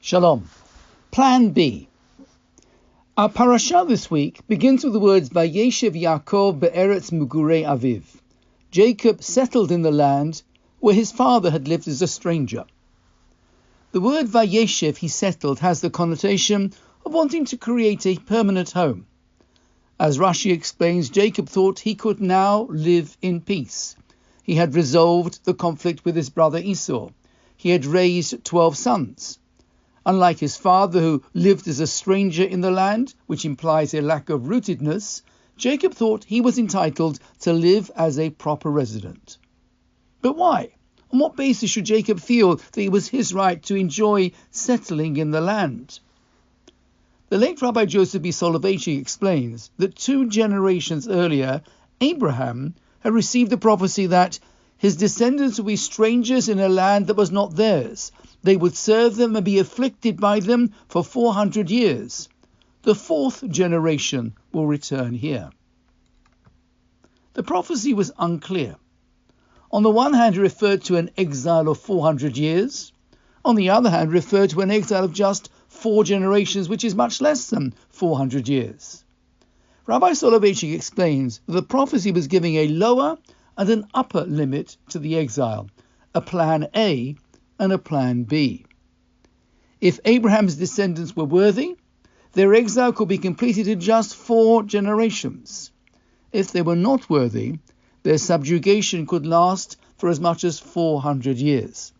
Shalom. Plan B. Our parasha this week begins with the words Vayeshev Yaakov be'eretz mugurei aviv. Jacob settled in the land where his father had lived as a stranger. The word Vayeshev, he settled, has the connotation of wanting to create a permanent home. As Rashi explains, Jacob thought he could now live in peace. He had resolved the conflict with his brother Esau. He had raised 12 sons. Unlike his father, who lived as a stranger in the land, which implies a lack of rootedness, Jacob thought he was entitled to live as a proper resident. But why? On what basis should Jacob feel that it was his right to enjoy settling in the land? The late Rabbi Joseph B. Soloveitchik explains that 2 generations earlier, Abraham had received the prophecy that his descendants would be strangers in a land that was not theirs. They would serve them and be afflicted by them for 400 years. The 4th generation will return here. The prophecy was unclear. On the one hand, it referred to an exile of 400 years. On the other hand, referred to an exile of just 4 generations, which is much less than 400 years. Rabbi Soloveitchik explains that the prophecy was giving a lower and an upper limit to the exile, a plan A and a plan B. If Abraham's descendants were worthy, their exile could be completed in just 4 generations. If they were not worthy, their subjugation could last for as much as 400 years.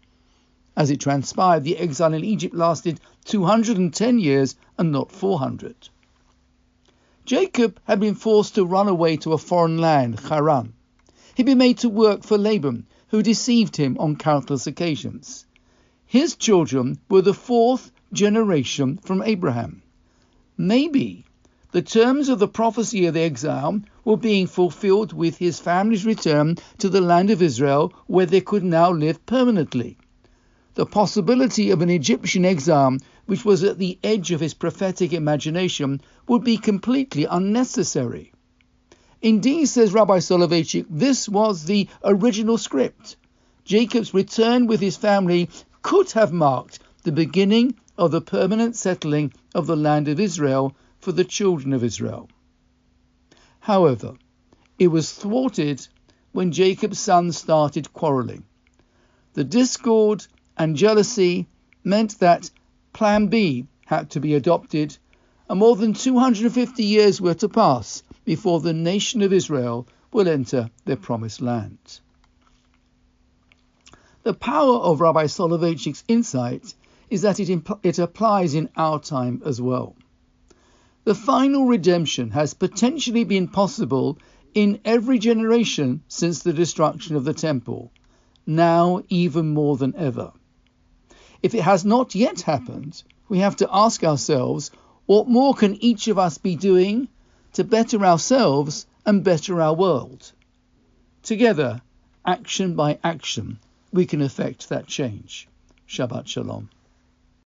As it transpired, the exile in Egypt lasted 210 years and not 400. Jacob had been forced to run away to a foreign land, Haran. He'd been made to work for Laban, who deceived him on countless occasions. His children were the 4th generation from Abraham. Maybe the terms of the prophecy of the exile were being fulfilled with his family's return to the land of Israel, where they could now live permanently. The possibility of an Egyptian exile, which was at the edge of his prophetic imagination, would be completely unnecessary. Indeed, says Rabbi Soloveitchik, this was the original script. Jacob's return with his family could have marked the beginning of the permanent settling of the land of Israel for the children of Israel. However, it was thwarted when Jacob's sons started quarreling. The discord and jealousy meant that Plan B had to be adopted, and more than 250 years were to pass before the nation of Israel will enter their promised land. The power of Rabbi Soloveitchik's insight is that it applies in our time as well. The final redemption has potentially been possible in every generation since the destruction of the temple, now even more than ever. If it has not yet happened, we have to ask ourselves, what more can each of us be doing to better ourselves and better our world? Together, action by action, we can effect that change. Shabbat Shalom.